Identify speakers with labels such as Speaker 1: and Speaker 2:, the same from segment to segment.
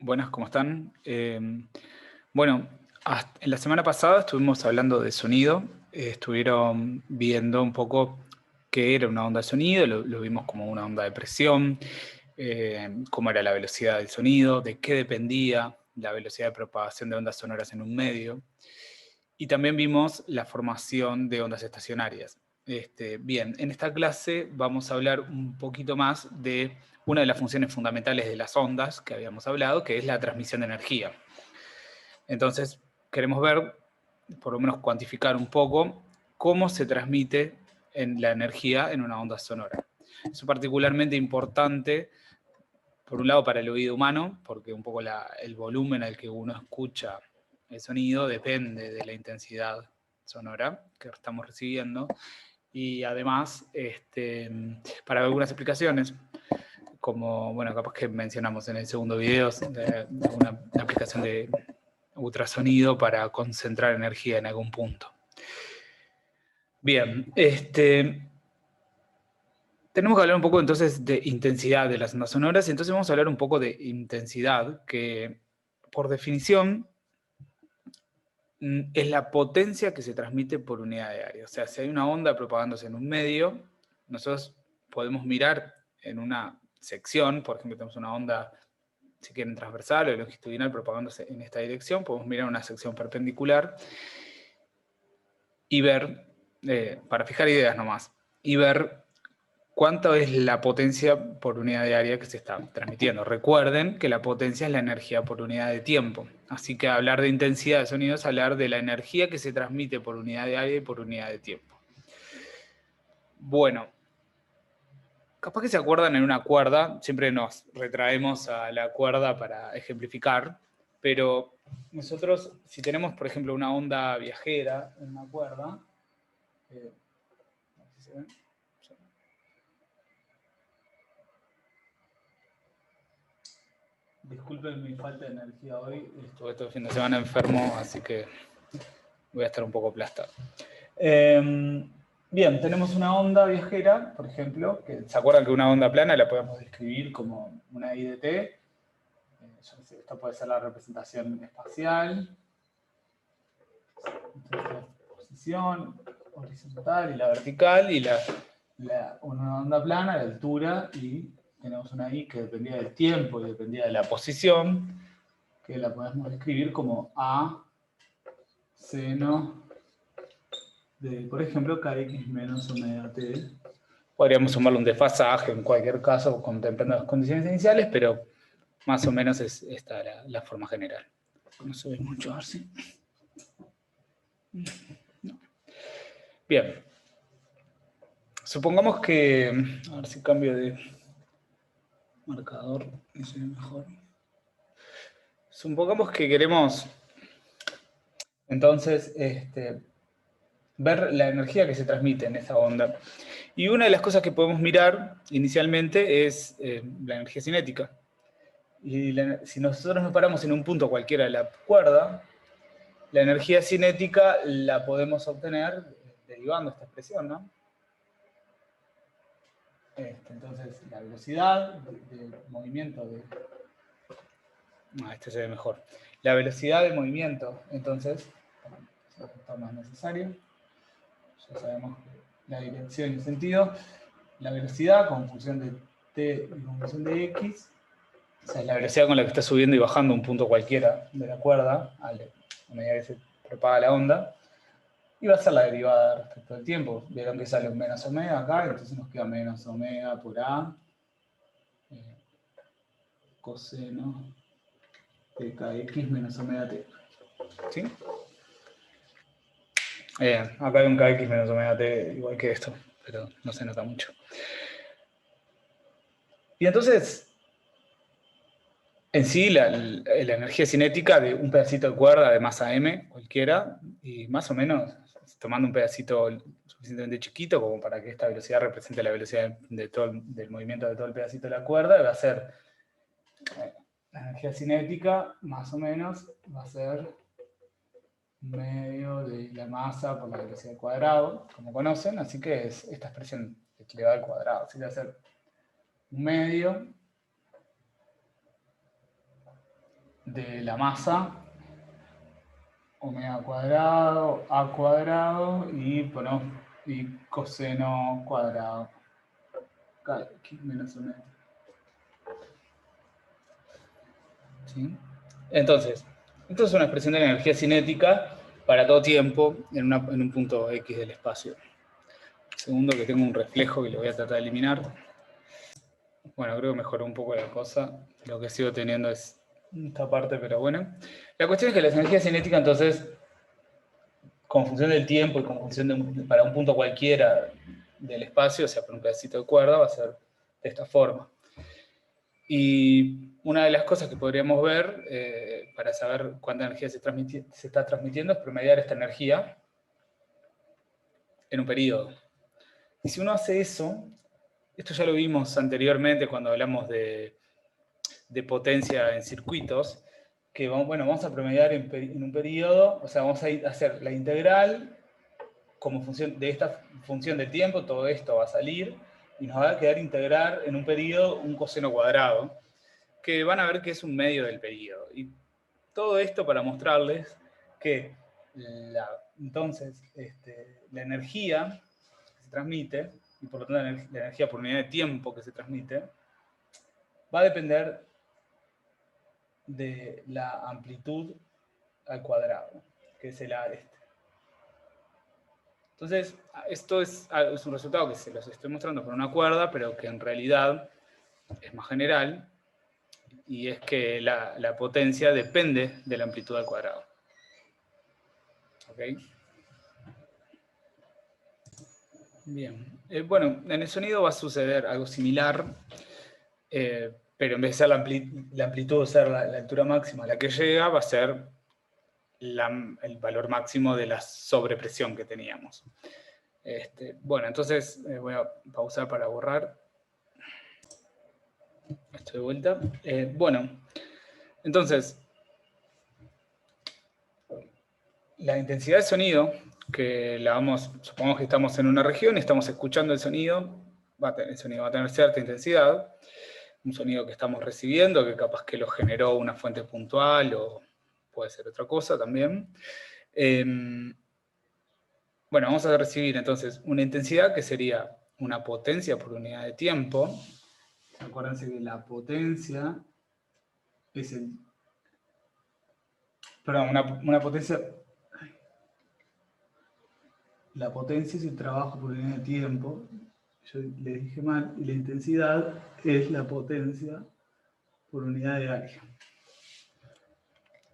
Speaker 1: Buenas, ¿cómo están? Bueno, en la semana pasada estuvimos hablando de sonido, estuvieron viendo un poco qué era una onda de sonido, lo vimos como una onda de presión, cómo era la velocidad del sonido, de qué dependía la velocidad de propagación de ondas sonoras en un medio, y también vimos la formación de ondas estacionarias. Bien, en esta clase vamos a hablar un poquito más de una de las funciones fundamentales de las ondas que habíamos hablado, que es la transmisión de energía. Entonces, queremos ver, por lo menos cuantificar un poco, cómo se transmite la energía en una onda sonora. Eso es particularmente importante, por un lado, para el oído humano, porque un poco el volumen al que uno escucha el sonido depende de la intensidad sonora que estamos recibiendo. Y además, para algunas explicaciones, como, bueno, capaz que mencionamos en el segundo video, de una aplicación de ultrasonido para concentrar energía en algún punto. Bien, tenemos que hablar un poco entonces de intensidad de las ondas sonoras, y entonces vamos a hablar un poco de intensidad, que por definición es la potencia que se transmite por unidad de área. O sea, si hay una onda propagándose en un medio, nosotros podemos mirar en una sección, por ejemplo, tenemos una onda, si quieren, transversal o longitudinal propagándose en esta dirección, podemos mirar una sección perpendicular y ver, para fijar ideas nomás, y ver cuánto es la potencia por unidad de área que se está transmitiendo. Recuerden que la potencia es la energía por unidad de tiempo. Así que hablar de intensidad de sonido es hablar de la energía que se transmite por unidad de área y por unidad de tiempo. Bueno, capaz que se acuerdan en una cuerda, siempre nos retraemos a la cuerda para ejemplificar, pero nosotros, si tenemos, por ejemplo, una onda viajera en una cuerda, no sé si se ven. Disculpen mi falta de energía hoy, estuve todo el fin de semana enfermo, así que voy a estar un poco aplastado. Bien, tenemos una onda viajera, por ejemplo, que se acuerdan que una onda plana la podemos describir como una IDT. Esto puede ser la representación espacial, la posición horizontal y la vertical, y una onda plana, la altura, y tenemos una I que dependía del tiempo y dependía de la posición, que la podemos describir como A seno de, por ejemplo, kx menos omega t. Podríamos sumarle un desfasaje en cualquier caso, contemplando las condiciones iniciales, pero más o menos es esta la forma general. No se ve mucho, a ver si. No. Bien. Supongamos que. A ver si cambio de marcador y se ve mejor. Supongamos que queremos. Entonces, ver la energía que se transmite en esa onda. Y una de las cosas que podemos mirar inicialmente es la energía cinética. Y si nosotros nos paramos en un punto cualquiera de la cuerda, la energía cinética la podemos obtener derivando esta expresión, ¿no? Entonces, la velocidad de movimiento de... este se ve mejor. La velocidad de movimiento, entonces, esto no es necesario. Ya sabemos la dirección y el sentido. La velocidad con función de t y con función de x. O sea, es la velocidad con la que está subiendo y bajando un punto cualquiera de la cuerda a medida que se propaga la onda. Y va a ser la derivada respecto del tiempo. Vieron que sale un menos omega acá, entonces nos queda menos omega por A coseno de kx menos omega t. ¿Sí? Acá hay un kx menos omega t igual que esto, pero no se nota mucho. Y entonces, en sí, la energía cinética de un pedacito de cuerda de masa m, cualquiera, y más o menos tomando un pedacito suficientemente chiquito como para que esta velocidad represente la velocidad del movimiento de todo el pedacito de la cuerda, va a ser la energía cinética, más o menos, va a ser medio de la masa por la velocidad al cuadrado, como conocen, así que es esta expresión elevada al cuadrado, así que va a ser un medio de la masa, omega cuadrado, a cuadrado, y coseno cuadrado, menos omega. ¿Sí? Entonces, esto es una expresión de la energía cinética para todo tiempo en un punto X del espacio. Segundo, que tengo un reflejo que lo voy a tratar de eliminar. Bueno, creo que mejoró un poco la cosa. Lo que sigo teniendo es esta parte, pero bueno. La cuestión es que la energía cinética, entonces, con función del tiempo y con función para un punto cualquiera del espacio, o sea, para un pedacito de cuerda, va a ser de esta forma. Y una de las cosas que podríamos ver para saber cuánta energía se está transmitiendo es promediar esta energía en un periodo. Y si uno hace eso, esto ya lo vimos anteriormente cuando hablamos de potencia en circuitos, que vamos a promediar en un periodo, o sea, vamos a hacer la integral como función de esta función de tiempo, todo esto va a salir, y nos va a quedar integrar en un periodo un coseno cuadrado, que van a ver que es un medio del periodo. Y todo esto para mostrarles que entonces la energía que se transmite, y por lo tanto la energía por unidad de tiempo que se transmite, va a depender de la amplitud al cuadrado, que es el A de este. Entonces, esto es un resultado que se los estoy mostrando por una cuerda, pero que en realidad es más general, y es que la potencia depende de la amplitud al cuadrado. ¿Ok? Bien. Bueno, en el sonido va a suceder algo similar, pero en vez de ser la amplitud, ser la altura máxima a la que llega, va a ser el valor máximo de la sobrepresión que teníamos. Bueno, entonces voy a pausar para borrar. Estoy de vuelta. Bueno, entonces, la intensidad de sonido, que supongamos que estamos en una región y estamos escuchando el sonido va a tener cierta intensidad, un sonido que estamos recibiendo, que capaz que lo generó una fuente puntual o puede ser otra cosa también. Bueno, vamos a recibir entonces una intensidad que sería una potencia por unidad de tiempo. Acuérdense que la potencia es una potencia. La potencia es el trabajo por unidad de tiempo. Yo les dije mal. Y la intensidad es la potencia por unidad de área.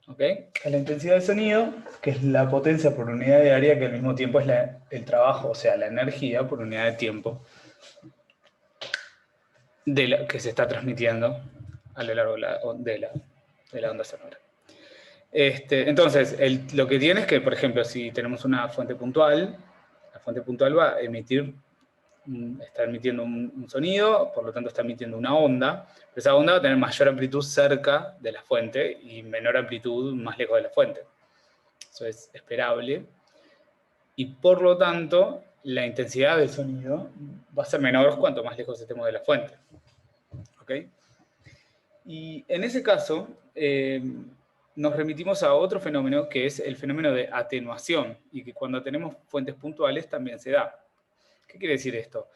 Speaker 1: ¿Ok? La intensidad del sonido, que es la potencia por unidad de área, que al mismo tiempo es el trabajo, o sea, la energía por unidad de tiempo que se está transmitiendo a lo largo de la onda sonora. Entonces, lo que tiene es que, por ejemplo, si tenemos una fuente puntual, la fuente puntual va a está emitiendo un sonido, por lo tanto está emitiendo una onda, pero esa onda va a tener mayor amplitud cerca de la fuente y menor amplitud más lejos de la fuente. Eso es esperable. Y por lo tanto, la intensidad del sonido va a ser menor cuanto más lejos estemos de la fuente. ¿Ok? Y en ese caso, nos remitimos a otro fenómeno que es el fenómeno de atenuación, y que cuando tenemos fuentes puntuales también se da. ¿Qué quiere decir esto?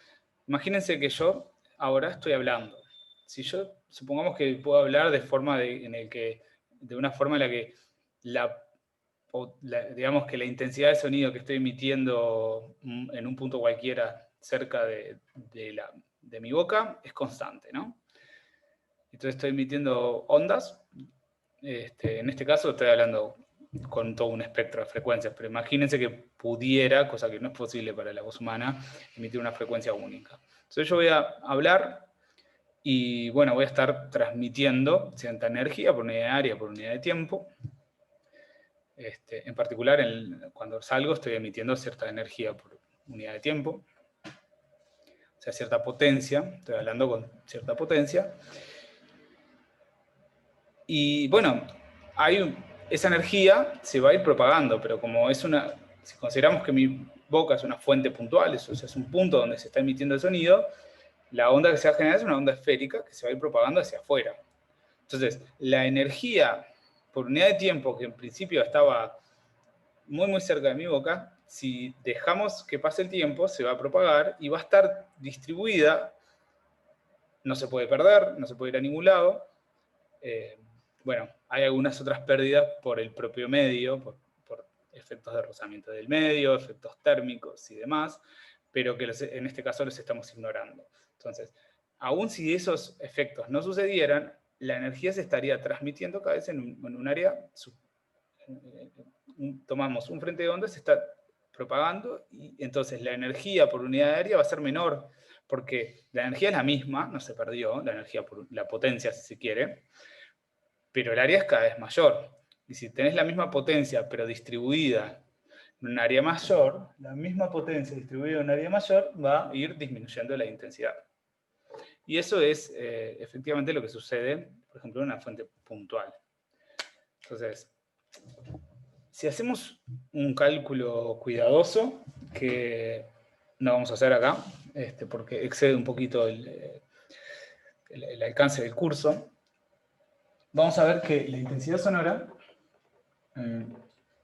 Speaker 1: Imagínense que yo ahora estoy hablando. Si yo, supongamos que puedo hablar de una forma en la que digamos que la intensidad de sonido que estoy emitiendo en un punto cualquiera cerca de mi boca es constante, ¿no? Entonces estoy emitiendo ondas. En este caso estoy hablando con todo un espectro de frecuencias, pero imagínense que pudiera, cosa que no es posible para la voz humana, emitir una frecuencia única. Entonces yo voy a hablar y, bueno, voy a estar transmitiendo cierta energía por unidad de área, por unidad de tiempo. En particular, cuando salgo estoy emitiendo cierta energía por unidad de tiempo, o sea, cierta potencia, estoy hablando con cierta potencia. Y bueno, esa energía se va a ir propagando, pero como si consideramos que mi boca es una fuente puntual, o sea, es un punto donde se está emitiendo el sonido, la onda que se va a generar es una onda esférica que se va a ir propagando hacia afuera. Entonces, la energía por unidad de tiempo, que en principio estaba muy, muy cerca de mi boca, si dejamos que pase el tiempo, se va a propagar y va a estar distribuida, no se puede perder, no se puede ir a ningún lado. Bueno, hay algunas otras pérdidas por el propio medio, por efectos de rozamiento del medio, efectos térmicos y demás, pero que en este caso los estamos ignorando. Entonces, aun si esos efectos no sucedieran, la energía se estaría transmitiendo cada vez en un área, tomamos un frente de onda, se está propagando, y entonces la energía por unidad de área va a ser menor, porque la energía es la misma, no se perdió, la energía por la potencia, si se quiere, pero el área es cada vez mayor. Y si tenés la misma potencia, pero distribuida en un área mayor, la misma potencia distribuida en un área mayor va a ir disminuyendo la intensidad. Y eso es efectivamente lo que sucede, por ejemplo, en una fuente puntual. Entonces, si hacemos un cálculo cuidadoso, que no vamos a hacer acá, porque excede un poquito el alcance del curso, vamos a ver que la intensidad sonora, en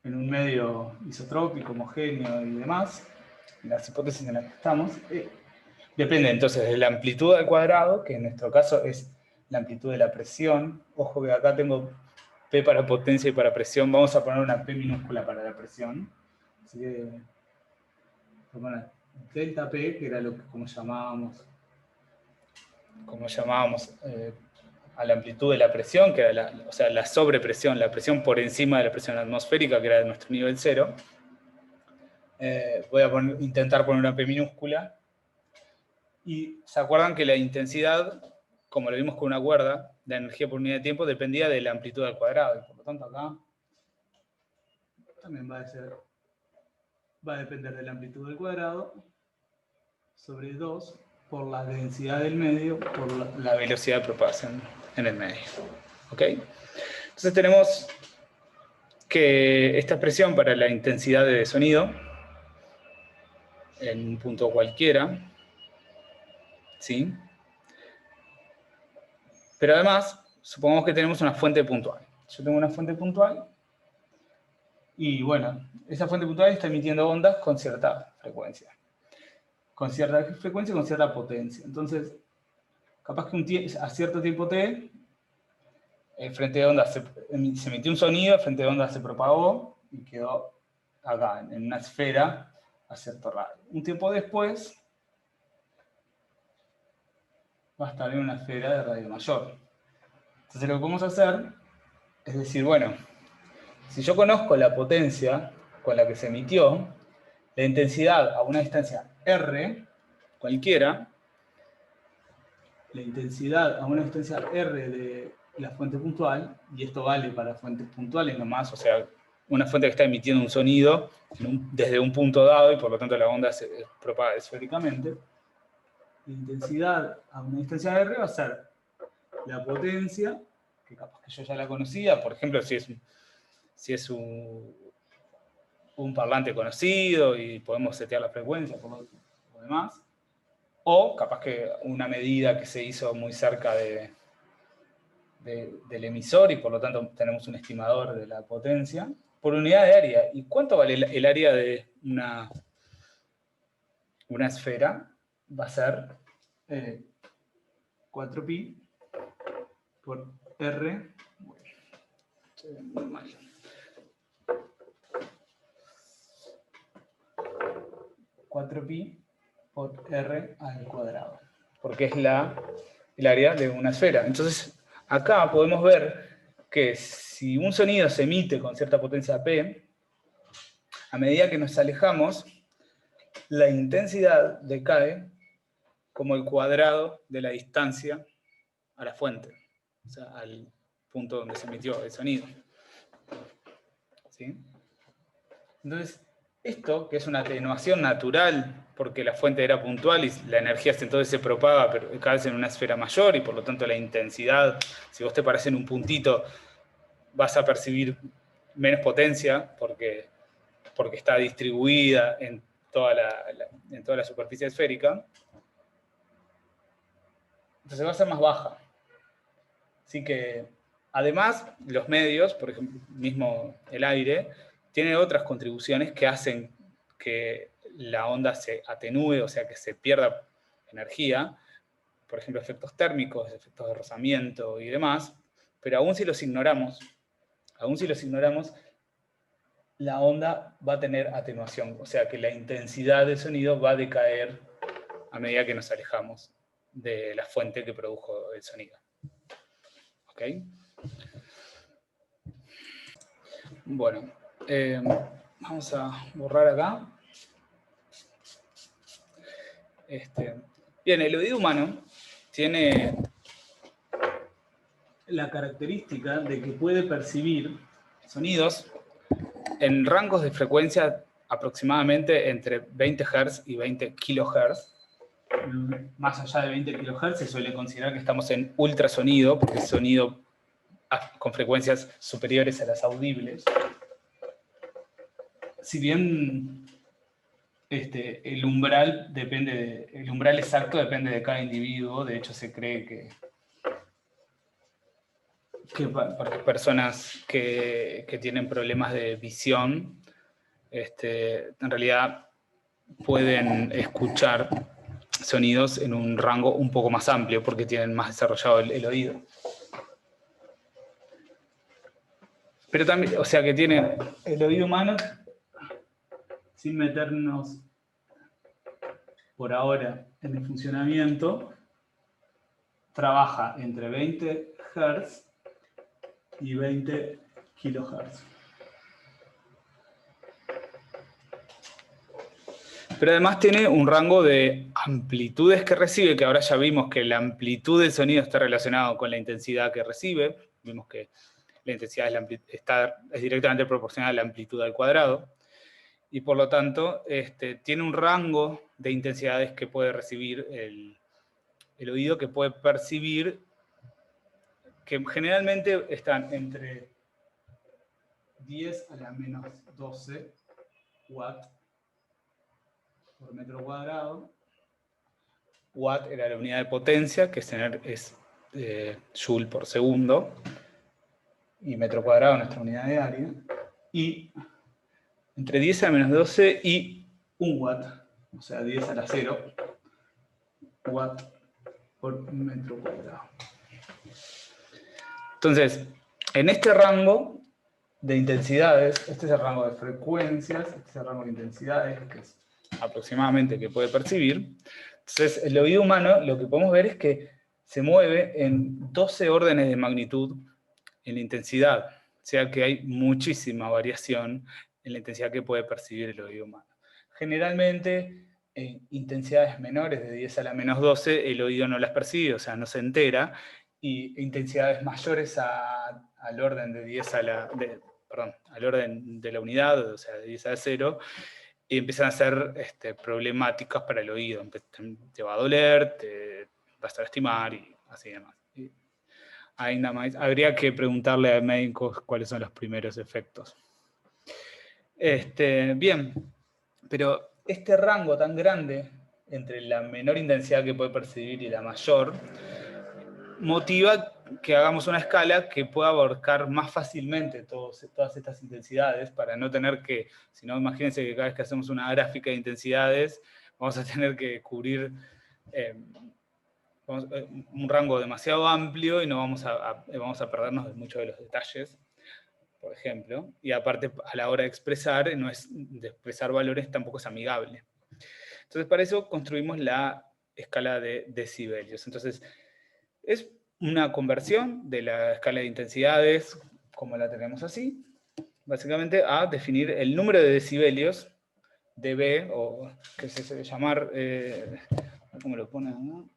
Speaker 1: un medio isotrópico, homogéneo y demás, en las hipótesis en las que estamos, depende entonces de la amplitud al cuadrado, que en nuestro caso es la amplitud de la presión. Ojo que acá tengo P para potencia y para presión. Vamos a poner una P minúscula para la presión. Así que bueno, delta P, que era lo que como llamábamos a la amplitud de la presión, que era la sobrepresión, la presión por encima de la presión atmosférica, que era de nuestro nivel cero. Voy a intentar poner una P minúscula. Y se acuerdan que la intensidad, como lo vimos con una cuerda, la energía por unidad de tiempo dependía de la amplitud al cuadrado. Y por lo tanto acá también va a depender de la amplitud del cuadrado sobre 2 por la densidad del medio por la velocidad de propagación en el medio. ¿Ok? Entonces tenemos que esta expresión para la intensidad de sonido en un punto cualquiera, ¿sí? Pero además, supongamos que tenemos una fuente puntual. Yo tengo una fuente puntual y, bueno, esa fuente puntual está emitiendo ondas con cierta frecuencia. Con cierta frecuencia y con cierta potencia. Entonces, capaz que a cierto tiempo t, el frente de onda se emitió un sonido, el frente de onda se propagó y quedó acá, en una esfera a cierto radio. Un tiempo después va a estar en una esfera de radio mayor. Entonces lo que podemos hacer es decir, bueno, si yo conozco la potencia con la que se emitió, la intensidad a una distancia r, cualquiera, la intensidad a una distancia r de la fuente puntual, y esto vale para fuentes puntuales nomás, o sea, una fuente que está emitiendo un sonido desde un punto dado y por lo tanto la onda se propaga esféricamente, la intensidad a una distancia r va a ser la potencia, que capaz que yo ya la conocía, por ejemplo, si es un parlante conocido y podemos setear la frecuencia por lo demás, o capaz que una medida que se hizo muy cerca del emisor y por lo tanto tenemos un estimador de la potencia, por unidad de área. ¿Y cuánto vale el área de una esfera? Va a ser 4pi por r. Muy mal. 4pi por r al cuadrado, porque es el área de una esfera. Entonces, acá podemos ver que si un sonido se emite con cierta potencia P, a medida que nos alejamos, la intensidad decae como el cuadrado de la distancia a la fuente, o sea, al punto donde se emitió el sonido. ¿Sí? Entonces, esto, que es una atenuación natural, porque la fuente era puntual y la energía entonces se propaga, pero cada vez en una esfera mayor, y por lo tanto la intensidad, si vos te parás en un puntito, vas a percibir menos potencia, porque está distribuida en toda la superficie esférica. Entonces va a ser más baja. Así que Además, los medios, por ejemplo, mismo el aire, tiene otras contribuciones que hacen que la onda se atenúe, o sea, que se pierda energía, por ejemplo, efectos térmicos, efectos de rozamiento y demás, pero aún si los ignoramos, la onda va a tener atenuación, o sea que la intensidad del sonido va a decaer a medida que nos alejamos de la fuente que produjo el sonido. ¿Ok? Bueno, vamos a borrar acá. Bien, el oído humano tiene la característica de que puede percibir sonidos en rangos de frecuencia aproximadamente entre 20 Hz y 20 kHz. Más allá de 20 kHz se suele considerar que estamos en ultrasonido, porque es sonido con frecuencias superiores a las audibles. Si bien el umbral exacto depende de cada individuo, de hecho se cree que personas que tienen problemas de visión, en realidad pueden escuchar sonidos en un rango un poco más amplio porque tienen más desarrollado el oído. Pero también, o sea que tiene el oído humano, sin meternos por ahora en el funcionamiento, trabaja entre 20 Hz y 20 kHz. Pero además tiene un rango de amplitudes que recibe, que ahora ya vimos que la amplitud del sonido está relacionado con la intensidad que recibe. Vimos que la intensidad es directamente proporcional a la amplitud al cuadrado. Y por lo tanto, tiene un rango de intensidades que puede recibir el oído, que puede percibir, que generalmente están entre 10 a la menos 12 watts por metro cuadrado. Watt era la unidad de potencia, que es joule por segundo, y metro cuadrado nuestra unidad de área, y entre 10 a la menos 12 y 1 watt, o sea, 10 a la 0 watt por metro cuadrado. Entonces, en este rango de intensidades, este es el rango de frecuencias, este es el rango de intensidades, que es aproximadamente que puede percibir. Entonces, el oído humano, lo que podemos ver es que se mueve en 12 órdenes de magnitud en la intensidad, o sea que hay muchísima variación en la intensidad que puede percibir el oído humano. Generalmente, en intensidades menores de 10 a la menos 12, el oído no las percibe, o sea, no se entera, y intensidades mayores al orden de 10 a la... al orden de la unidad, o sea, de 10 a 0, y empiezan a ser problemáticas para el oído. Te va a doler, te vas a lastimar y así demás. Habría que preguntarle a médicos cuáles son los primeros efectos. Bien, pero este rango tan grande entre la menor intensidad que puede percibir y la mayor motiva que hagamos una escala que pueda abarcar más fácilmente todas estas intensidades para no tener que, si no, imagínense que cada vez que hacemos una gráfica de intensidades vamos a tener que cubrir un rango demasiado amplio y no vamos a perdernos de muchos de los detalles, por ejemplo, y aparte a la hora de expresar valores tampoco es amigable. Entonces para eso construimos la escala de decibelios. Entonces es una conversión de la escala de intensidades, como la tenemos así, básicamente a definir el número de decibelios, dB, o que se suele llamar, ¿cómo lo ponen? ¿No?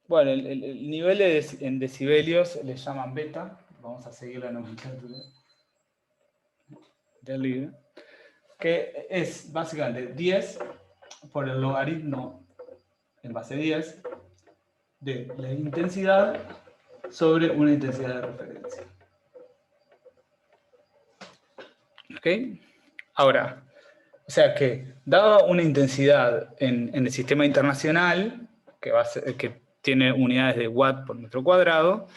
Speaker 1: Bueno, el nivel en decibelios le llaman beta, vamos a seguir la nomenclatura del libro, que es básicamente 10 por el logaritmo en base 10 de la intensidad sobre una intensidad de referencia. ¿Ok? Ahora, o sea que, dada una intensidad en el sistema internacional, que tiene unidades de watt por metro cuadrado,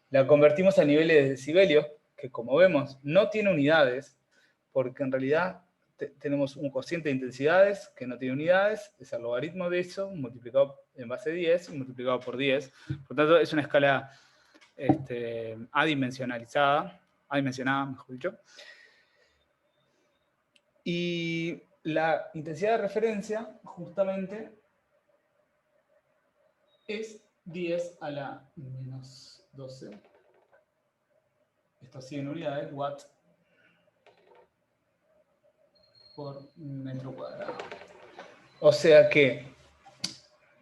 Speaker 1: La convertimos a niveles de decibelios, que como vemos no tiene unidades, porque en realidad tenemos un cociente de intensidades que no tiene unidades, es el logaritmo de eso, multiplicado en base 10 y multiplicado por 10. Por tanto, es una escala adimensionalizada, mejor dicho. Y la intensidad de referencia, justamente, es 10 a la menos 12. Esto sí en unidades, watt por metro cuadrado. O sea que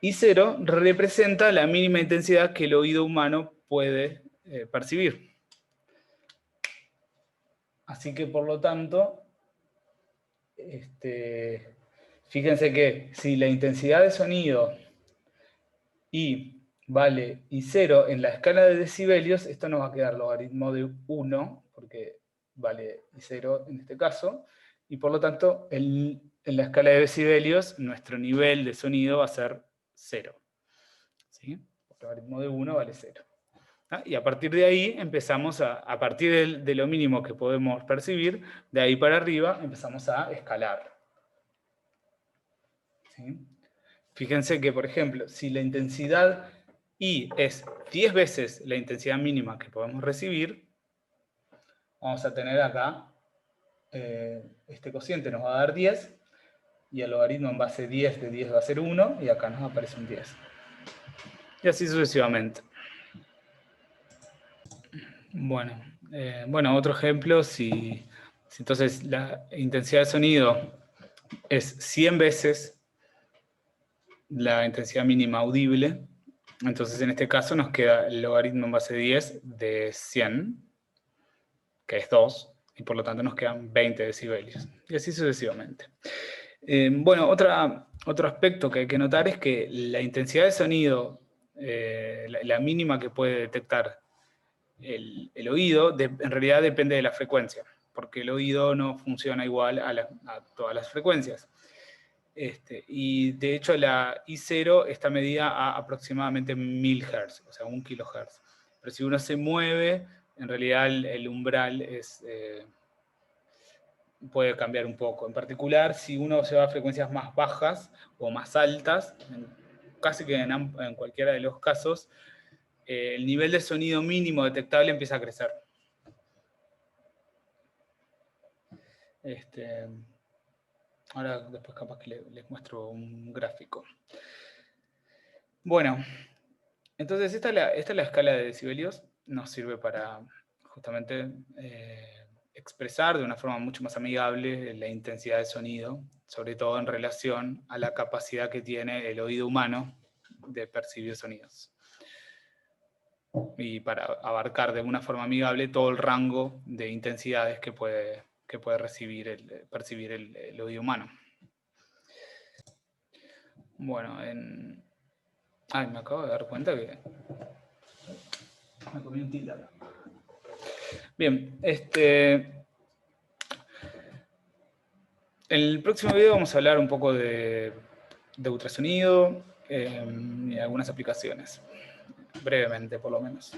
Speaker 1: I0 representa la mínima intensidad que el oído humano puede percibir. Así que por lo tanto, fíjense que si la intensidad de sonido I vale I0 en la escala de decibelios, esto nos va a quedar logaritmo de 1, porque vale I0 en este caso, y por lo tanto en la escala de decibelios nuestro nivel de sonido va a ser 0. ¿Sí? El logaritmo de 1 vale 0. ¿Ah? Y a partir de ahí empezamos a partir de lo mínimo que podemos percibir, de ahí para arriba empezamos a escalar. ¿Sí? Fíjense que, por ejemplo, si la intensidad I es 10 veces la intensidad mínima que podemos recibir, vamos a tener acá, este cociente nos va a dar 10, y el logaritmo en base 10 de 10 va a ser 1, y acá nos aparece un 10. Y así sucesivamente. Bueno, otro ejemplo, si entonces la intensidad de sonido es 100 veces la intensidad mínima audible, entonces en este caso nos queda el logaritmo en base 10 de 100, que es 2, y por lo tanto nos quedan 20 decibelios. Y así sucesivamente. Bueno, otro aspecto que hay que notar es que la intensidad de sonido, la mínima que puede detectar el oído, en realidad depende de la frecuencia, porque el oído no funciona igual a todas las frecuencias. Y de hecho la I0 está medida a aproximadamente 1000 Hz, o sea, 1 kHz. Pero si uno se mueve, en realidad el umbral puede cambiar un poco. En particular, si uno se va a frecuencias más bajas o más altas, casi que en cualquiera de los casos, el nivel de sonido mínimo detectable empieza a crecer. Ahora después capaz que les muestro un gráfico. Bueno, entonces esta es la escala de decibelios. Nos sirve para justamente expresar de una forma mucho más amigable la intensidad de sonido, sobre todo en relación a la capacidad que tiene el oído humano de percibir sonidos. Y para abarcar de una forma amigable todo el rango de intensidades que puede percibir el oído humano. Bueno, me acabo de dar cuenta que me comí un tilde acá. Bien, en el próximo video vamos a hablar un poco de ultrasonido y algunas aplicaciones, brevemente por lo menos.